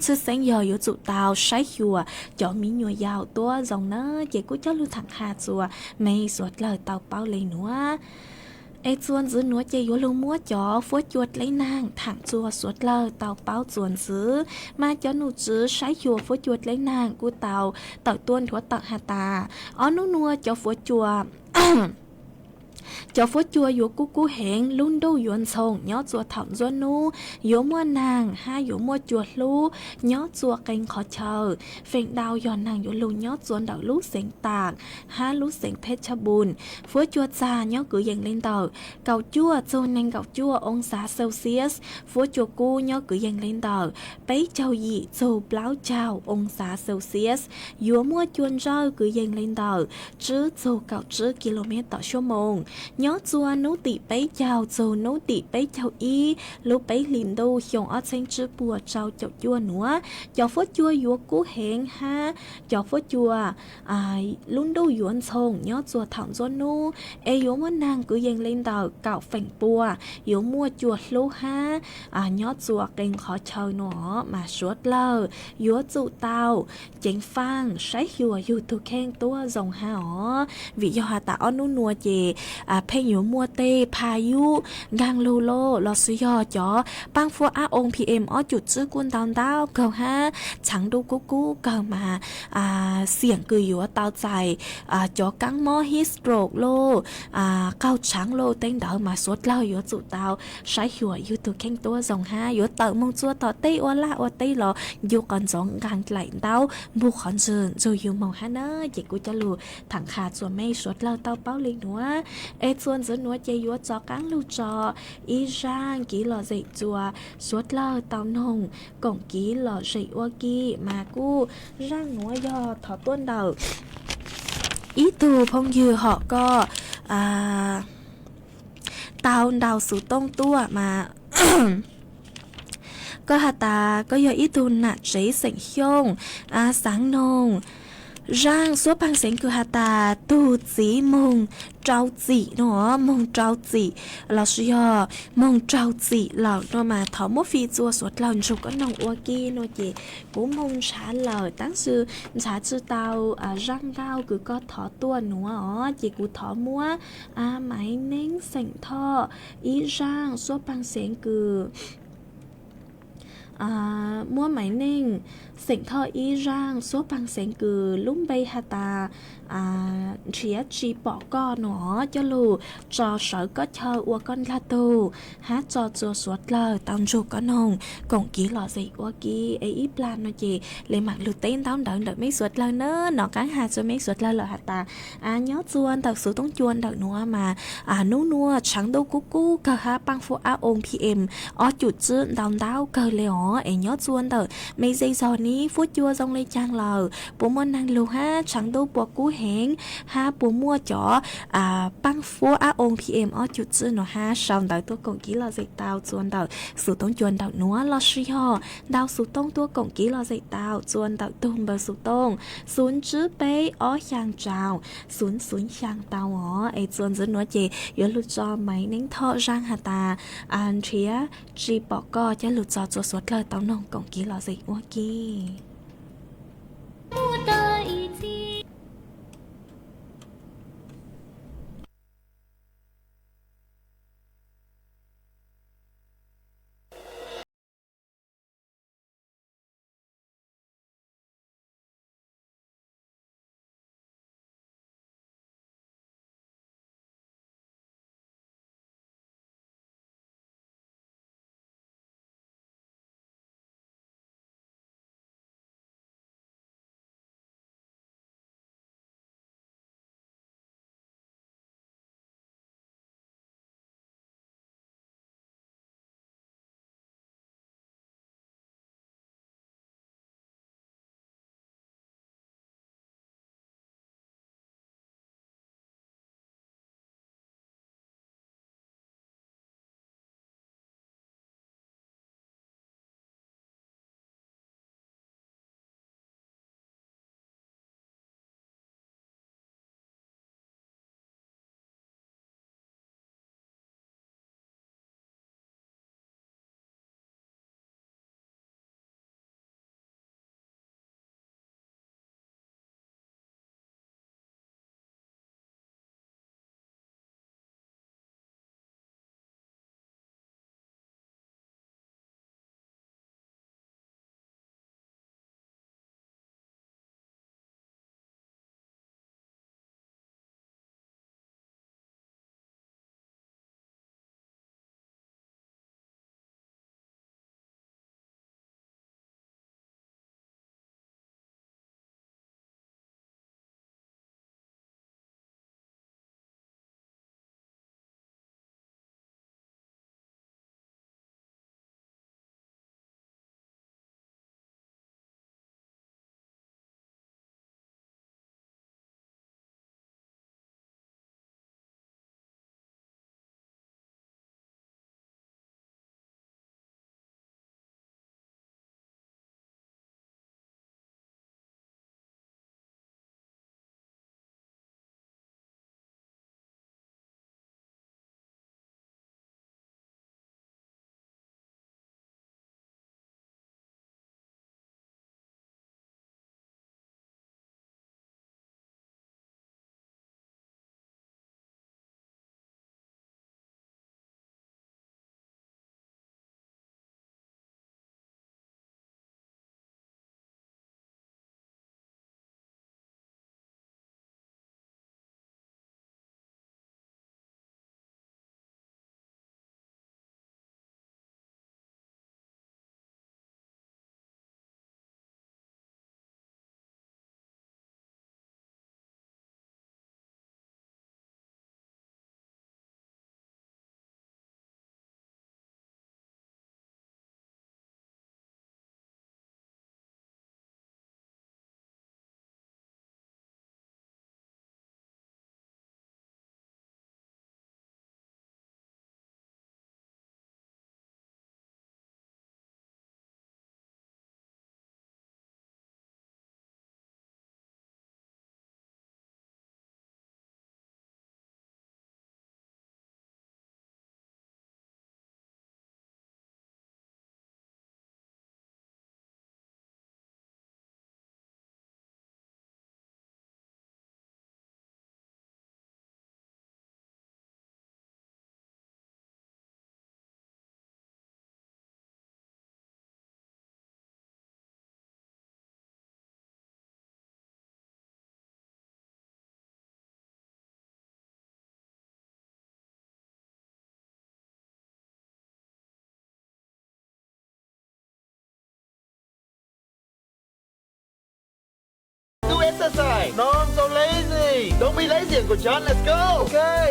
ชื่อแสงยอยัวจุเต้าใช้หัวจอมีหนัวยาวตัวรองเนอะเย่กู้เจ้าลูถังหาจัวไม่สวดเหล่าเต้าเป้าเลยหนัวไอจวนซื้อหนัวเจยัวลงมัวจอฟัวจวดเลยนางถังจัวสวดเหล่าเต้าเป้าจวนซื้อมาจอหนูจื้อใช้หัวฟัวจวดเลยนางกู้เต้าต้วนถั่วตักหาตานัวจอฟัวจัวจอฟัวจัวอยู่กู้เหงลุ่นดูยวนชงย้อจัวถามจวนนูยัวมัวนางยัวมัวจวดลูย้อจัวเก่งขอเชอเฟ่งดาวย้อนนางยัวลูย้อจวนดาวลูเสียงตากลูเสียงเพชรบุญฟัวจัวจาย้อกือยังเล่นเต่าเก่าจัวโจนังเก่าจัวองศาเซลเซียสฟัวจัวกู้ย้อกือยังเล่นเต่าไปเจ้าหยีโจเปล่าเจ้าองศาเซลเซียสยัวมัวจวนเจ้ากือยังเล่นเต่าจื้อโจเก่าจื้อกิโลเมตรต่อชั่วโมงย้อจัวนุติไปเจ้าโจนุติไปเจ้าอีลูไปลิมดูหยงอเซงจื้อปัวเจ้าจัวหนัวจอฟัวจัวยัวกู้เหงจอฟัวจัวลุ่นดูหยวนชงย้อจัวถามจวนนูยัวมัวนางกือยังเล่นดาวเก่าเฟ่งปัวยัวมัวจัวลูย้อจัวเก่งขอเชาหนอมาสวดเล่ายัวจุเตาเจงฟังใช้หัวอยู่ทุกแข้งตัวรองหาวิยอหาตานัวเจเพยอยู่มัวเตพายุกังลูโลลอสยอจอปังฟัวองพีเอ็มจุดจื้อกุนดาวเก่าฉังดูกู้เก่ามาเสียงกืออยู่ว่าเตาใจจอกังมอฮิสโตรกโลเก้าช้างโลเต้งดาวมาสวดเล่าอยู่จุเตาใช้หัวอยู่ตัวแข้งตัวรองหาอยู่เต๋อมงจัวต่อเต้อละเต้หรออยู่ก่อนสองกลางไหลเต้าบุคอนเซินจะอยู่มองฮะเนอะเจกูจะรู้ถังขาดส่วนไม่สวดเล่าเต้าเป้าเล็กหนัวส่วนจะหนัวเจยัวจอกังลูจออีร่างกีหล่อใจจัวสวดเล่าเต้านงก่งกีหล่อใจวัวกีมากู้ร่างหนัวยอถอต้นเดาอีตูพงยือเหาะก็เตาเดาสู่ต้งตัวมา ก็หาตาก็ยออีตูน่ะใจเสียงยงสังนงร่างซัวปังเสียงคือหาตาตูจีมงเจ้าจีเนาะมงเจ้าจีเราชยอมงเจ้าจีเหล่าเนาะมาถอมฟีจัวสวดเหล่าจุกก็น้องอัวกี้เนาะเจกูมงช้าเหล่าตั้งชื่อช้าชื่อเตาร่างเก้าคือก็ถอตัวหนัวเจกูถอมัวไหมเน้งเสียงท่ออีร่างซัวปังเสียงคือมัวไหมเน่งเสียงท่ออีร่างซัวปังเสียงคือลุ่มใบหาตาเชียจีปอก้อนหนอจะลูจอเสอก็เชอวัวก้อนลาตูฮะจอจัวสวดเลยตามจูก็นงกงกี้หล่อสิวัวกี้อีปลานเนาะจีเลยหมักลูเต้นตามเดินไม่สวดเลยเนอะหนอกังหาจะไม่สวดเลยหรอหาตาย้อจวนตักสูต้องจวนดักนัวมานัวฉังดูกู้กะฮะปังฟัวองพีเอ็มจุดจื้อดาวเกิดเลยย้อจวนเตอไม่ใจจอนี้ฟัวจัวจงเลยจางเราปุ่มนางลูฮะฉังดูปวกู้เหงปูมัวจ๋อปังฟัวองพีเอ็มจุดจื้อเนาะชาวดาวตัวกงกี้เราใจดาวจวนดาวสูต้องจวนดาวนัวลอชิฮอดาวสูต้องตัวกงกี้เราใจดาวจวนดาวตุ้มเบอร์สูต้องศูนย์จื้อเป้ยางจาวศูนย์ยางดาวจวนจื้อนัวเจยลุจอไหมเน้งท่อร่างหาตาเทียจีปอกก็จะหลุดจอจัวสวดเลยเต้านงกงกี้เราใจวัวกี้ exercise non so lazy don't be lazy กับฉัน let's go okay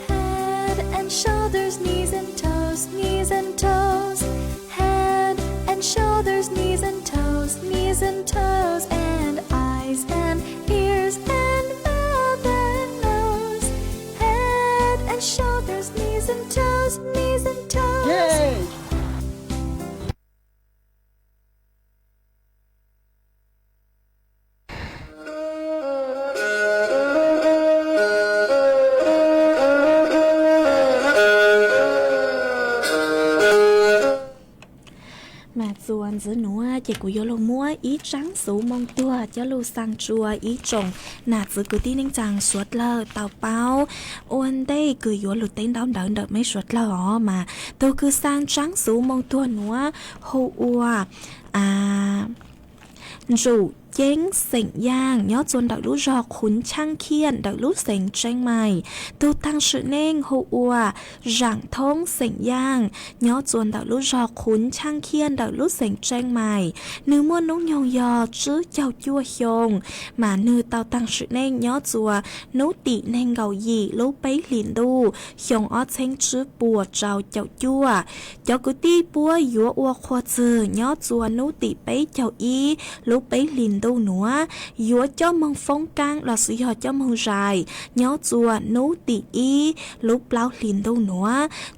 Head and shoulders, knees and toes, knees and toes. Head and shoulders, knees and toes, knees and toes. And eyes and ears and mouth and nose. Head and shoulders, knees and toes, knees and toes. Yay! ส่วนซื้อหนูเจกุยโลมัวอีจังสูมองตัวเจ้าลูสังจัวอีจงหนาซื้อกุตี้นิ่งจังสวดเลอเต่าเป้าอ้วนได้กุยหลุดเต้นดาวเดินเดินไม่สวดเลอมาตัวคือสร้างจังสูมองตัวหนูหัวจูเย้งเสียงย่างย้อจวนดักลูจอขุนช่างเคียนดักลูเสียงเจงใหม่ตัวตั้งชื่อเน่งหัวหลังท้องเสียงย่างย้อจวนดักลูจอขุนช่างเคียนดักลูเสียงเจงใหม่เนื้อม้วนน้องยองยอจื้อเจ้าจั่วชงมาเนื้อเตาตั้งชื่อเน่งย้อจัวนุติเน่งเกาหยีลูไปหลินดูชงอ้อเชงจื้อปัวเจ้าจั่วเจ้ากุตี้ปัวยัวอัวควจื้อย้อจัวนุติไปเจ้าอีลูไปหลินดูหนัวยัวเจ้ามองฟงกังหลอดสุยอเจ้ามองใจย้อจัวนูตีอีลูกเปล่าลินดูหนัว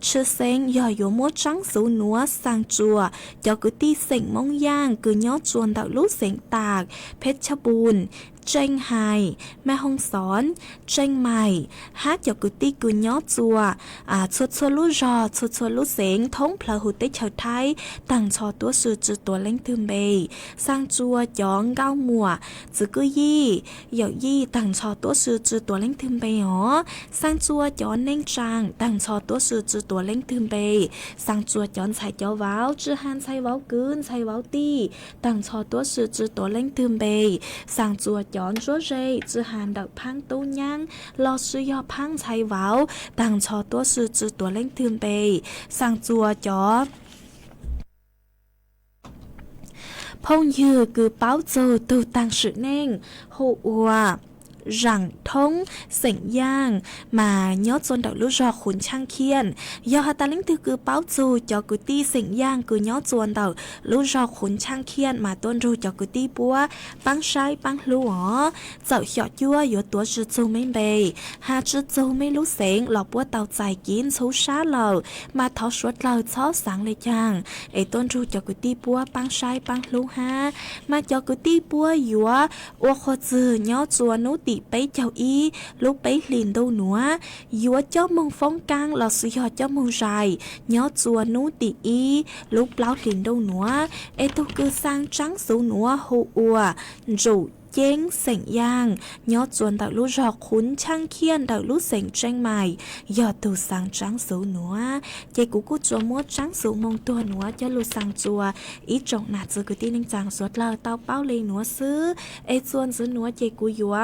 เชื่อเซงย่อยัวมัวจังสูหนัวสังจัวเจ้ากุตีเสียงมองย่างคือย้อจวนดาวลูกเสียงตากเพชรบูรณ์เจงไฮแม่ห้องสอนเจงใหม่ฮักเจ้ากุตีกุย้อจัวชดลูกรอชดลูกเสียงท้องเพลหุติชาวไทยตั้งชอตัวสื่อจือตัวเล้งทึมเบยสร้างจัวย้องเก้าหมัวจือกุยี่เหย่ายี่ตั้งชอตัวสื่อจือตัวเล้งทึมเบยอ๋อสร้างจัวย้อนเน่งจางตั้งชอตัวสื่อจือตัวเล้งทึมเบยสร้างจัวย้อนใส่เจ้าว้าวจือฮันใส่ว้าวกืนใส่ว้าวตีตั้งชอตัวสื่อจือตัวเล้งทึมเบยสร้างจัวย้อนจัวเจจือฮันดักพังตู้ยังรอซื้อยอพังใส่ว้าวตั้งชอตัวสื่อจือตัวเล้งทึมเบยสร้างจัวจ้อพงยือคือเป้าจูตูตังสือเน่งหัวหลังท้องเสียงย่างมาย้อจนดักลูกจอขุนช่างเคียนยอฮัตาลิงตือคือเป้าจูจอกุตี้เสียงย่างคือย้อจวนดักลูกจอขุนช่างเคียนมาต้นรูจอกุตี้ปัวปังใช้ปังลูอ๋อเจ้าหยอดยั่วอยู่ตัวจื้อจูไม่เบยหาจื้อจูไม่รู้เสียงหลอกปัวเต่าใจกินชูช้าเหล่ามาทอชวดเหล่าช้อสังเลยย่างไอต้นรูจอกุตี้ปัวปังใช้ปังลูฮะมาจอกุตี้ปัวยัวอัวขจื้อย้อจวนนุติไปเจ้าอีลูกไปหลินดูหนัวยัวเจ้ามองฟงกังหลอดสุยอเจ้ามองใจย้อจัวนูติอีลูกเปล่าหลินดูหนัวเอตุคือสร้างจังสูหนัวหัวจูเย้งเสียงย่างย้อจวนดักลูกจอกขุนช่างเคียนดักลูกเสียงเจงใหม่ยอตูสังจังสูหนัวเจกูจัวมัวจังสูมองตัวหนัวเจ้าลูกสังจัวอีจงหนาจือกุตีนิงจังสวดเลอเต้าเป้าเลยหนัวซื้อเอจวนซื้อหนัวเจกูยัว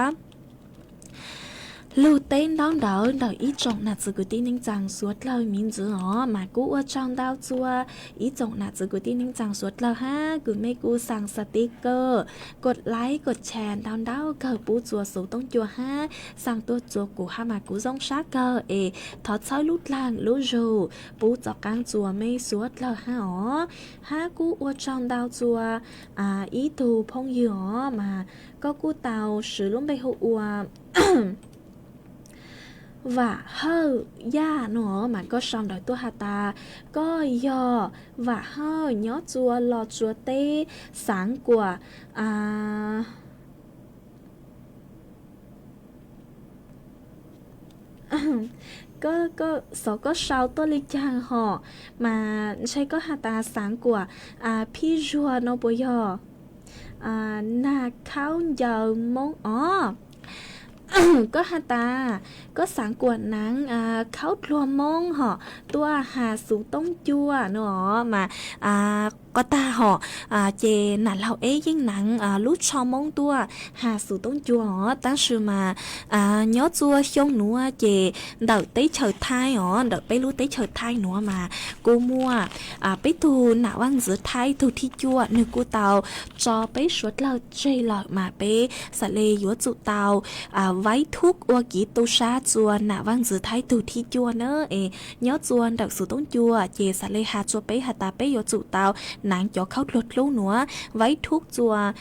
ลูเต้นดาวđảo ý trọng nạt sự của tin ninh chẳng suốt lâu miễn giữ ó mà cú ở trong đào chua ý trọng nạt sự của tin ninh chẳng suốt lâu ha cứ mấy cú sang stickerกดไลค์กดแชร์ดาวเกิดปูจัวสูต้องจัวha sangตัวจัวกูha mà cú rong sát cơถอดสร้อยลูดล่างลูจูปูจอกกลางจัวไม่สุดlâu ha ó ha cú ở trong đào chua ý tu phongยือó mà có cú tàu sử luôn bay hộ và hơ ya nó mà có xong đời tôi hà ta có yo và hơ nhó chua lò chua tê sáng của có số có sao tôi li chang họ màใช่ก็hà ta sáng củaพี่รัวnó bồi yo na khao giờ mongก็ฮาตาก็สังกวนนังเขาทัวมงเหาะตัวหาสูต้องจั่วเนาะมา ก็ตาหอเจน่ะเรายิ่งหนังลูกชอมงตัวหาสู่ต้องจัวตั้งชื่อมาnhớ chua xong nữa chị đợt tới chờ thai đợt bây lúc tới chờ thai nữa mà cô mua bây thu nào ăn giữa thai thu thi chua nửa cô tàu cho bây suốt lâu chơi lợi mà bây sẽ lê giữa tụ tàu váy thuốc qua kỹ tô xa chua nào ăn giữa thai thu thi chua nữa nhớ chua đợt sự tốn chua chị sẽ lê hạt chua bây hạt ta bây giữa tụ tàu nắng cho khóc lột lâu nữa váy thuốc chua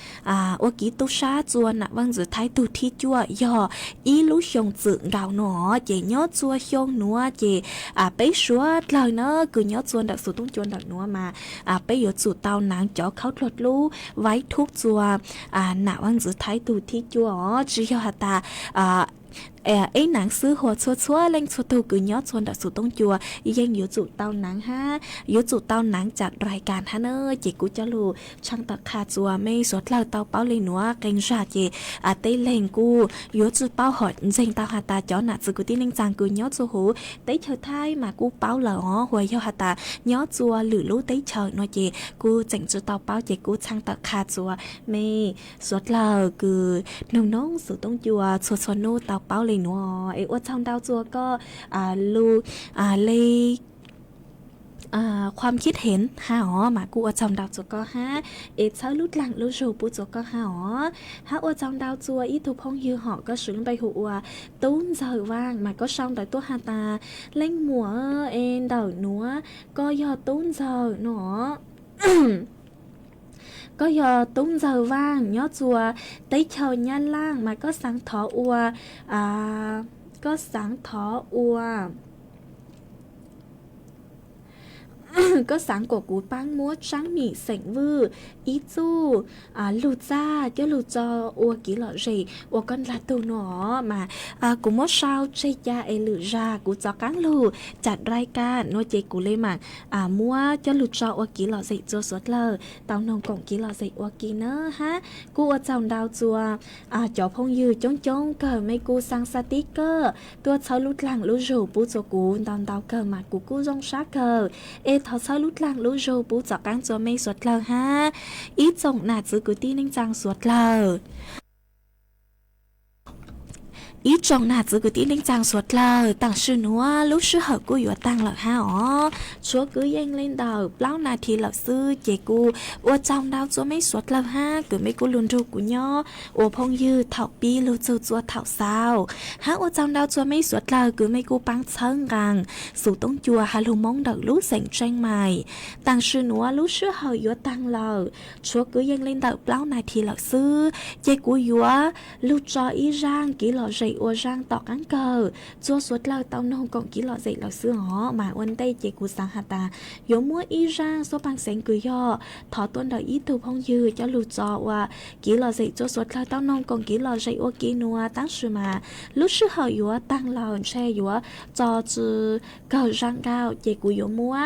qua kỹ tô xa chua nào ăn giữa thai thu thi chua do ý lú xong dựng gạo nó chị nhớ chua xong nữa chị bây suốt lời nó cứ nhớ chua đặc số tung chua đặc nữa mà bây giờ chủ tao nắng cho khóc lột lú váy thuốc chua nào ăn giữ thái tù thi chua chỉ cho hạt ta ấy nắng xứ hồ xua lên xua tu cứ nhớ xuân đã sụt tông chùa yên yếu chủ tao nắng ha yếu chủ tao nắngจัดรายการฮะเนอchịกูจะรู้ช่างตะขาจัวไม่สดเราเตาเป้าเลยหนัวเก่งชาchịเต้เล่งกูyếu chủเป้าหอดเจงเตาหาตาจ้อหนักสุกุที่นิ่งจังกูnhớจูหูเต้เชิดท้ายมากูเป้าเหล่อหวยยอหาตาnhớจัวหรือรู้เต้เชิดหน่อยchịกูเจงจูเตาเป้าchịกูช่างตะขาจัวไม่สดเราคือน้องสุดตงจัวสดโนเตาเป้าเลยนัวว่าช่างดาวจัวก็รู้เลยความคิดเห็นฮะมากูว่าจำดาวจัวก็ฮะเช้าลุดหลังลุดจูปูจัวก็ฮะฮะว่าจำดาวจัวอีทุพงยือหอก็สูงไปหัวตุ้นเจอว่างมาก็ช่องแต่ตัวฮาตาเล่งหมัวเดาหนัวก็ยอตุ้นเจอหนอก็ยอตุ้งเจอว่างยอจัวได้เชาย่านล่างมาก็สังถออัวก็สังถออัวก็สังกกูปังมัวช้างหมีเสงวืออีจูลูจ้าเจ้าลูจออัวกี่หล่อเจอัวก้อนลาตูหนอมากูมัวชาวเจยาหรือจากูจอกังลูจัดรายการนัวเจกูเลยมามัวเจ้าลูจออัวกี่หล่อเจจัวสวดเลยเตานงกงกี่หล่อเจอัวกี่เนอฮะกูอัวจำดาวจัวจอพงยืจ้องเกิดไม่กูสังสติกเกอร์ตัวเช้าลุดหลังลุจูปูจัวกูตอนดาวเกิดมากูจงชักเกิดthọ sau lúc lang lúc rồi bố chọn cán cho mây suốt lờ ha ít trồng nạt giữ cứ tin anh chàng suốt lờ ít trong nạt giữ cứ tí linh chàng suốt lờ tặng sư núa lúc sư hợp cô yếu tăng lợ ha chúa cứ nhanh lên đầu bao nạt thì lợ sư chế cô ô trong đau chúa mấy suốt lờ ha cứ mấy cô luôn ru của nhau ô phong dư thảo pi lưu châu chúa thảo sao ha ô trong đau chúa mấy suốt lờ cứ mấy cô băng chân rằng sủ tông chùa hà lù mong đợi lúc sành tranh mày tặng sư núa lúc sư hợp yếu tăng lợ chúa cứ nhanh lên đầu bao nạt thì lợ sư chế cô yếu lưu cho ý rang kỹ lọ dậy ô rang tỏ cán cờ chúa suốt lâu tao nông còn kỹ lọ dậy lọ xưa hó mà ôn tây chế cụ sang hạt ta yếu mua y rang số bằng sáng cười do thọ tuân đợi ý tu phong dư cho lụt trò và kỹ lọ dậy chúa suốt lâu tao nông còn kỹ lọ dậy ô kỹ nua tăng sư mà lúc sư hậu yếu tăng lò xe yếu cho chữ cờ rang cao chế cụ yếu mua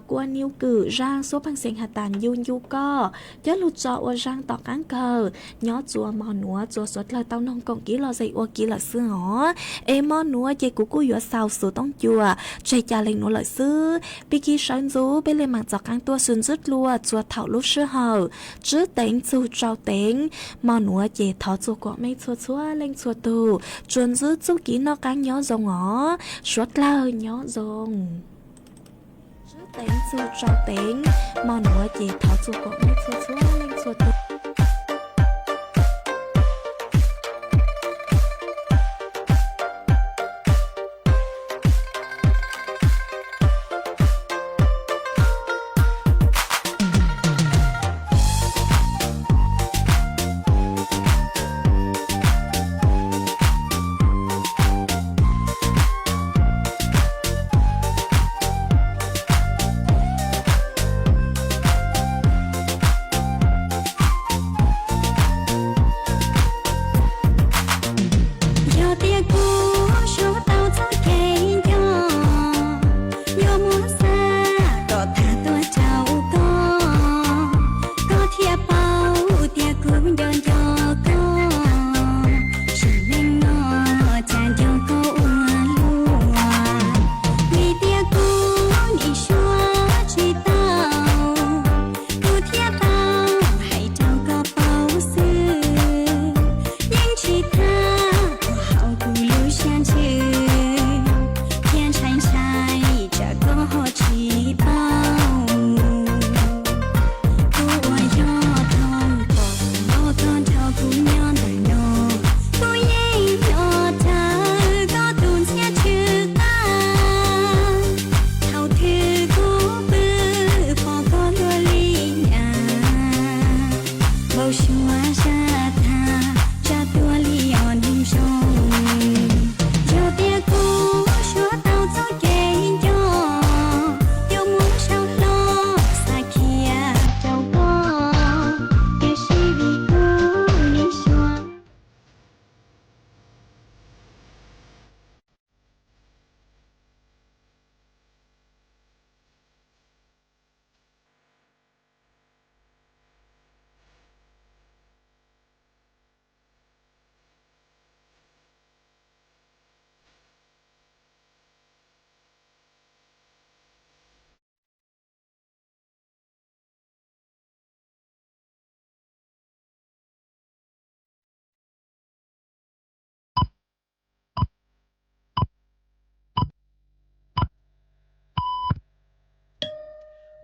qua niu cử rang số bằng sáng hạt tàn yun yu co cho lụt trò ô rang tỏ cán cờ nhó chùa mò núa chúa suốt lâu tao nông còn kỹ lọ dậy ô kỹ lọ xưa hó em món núa chơi của cô yếu sao số tông chùa chơi cha lên núa lợi sư bị khi sáng rú bên lên mạng dọc ăn tua xuân rứt lua chùa thảo lúc sư hờ chứ tính chu trao tính món núa chơi thọ chùa quả mấy chùa lên chùa tù chuồn rứt chú kỹ nó cắn nhó rồng ngó suốt lơ nhó rồng chứ tính chu trao tính món núa chơi thọ chùa quả mấy chùa lên chùa tù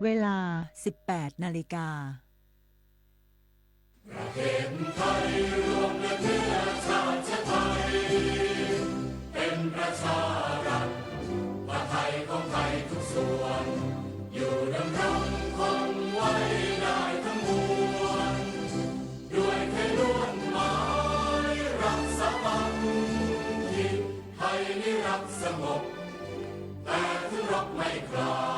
เวลา 18:00 น.ประเทศไทยรวมเนื้อชาติไทยเป็นประชารัฐว่าไทยของไทยทุกส่วนอยู่ดำรงคงไว้ได้ทั้งมวลด้วยไทยล้วนหมายรักสามัคคีไทยนิรักสงบแต่ถึงรบไม่คลาย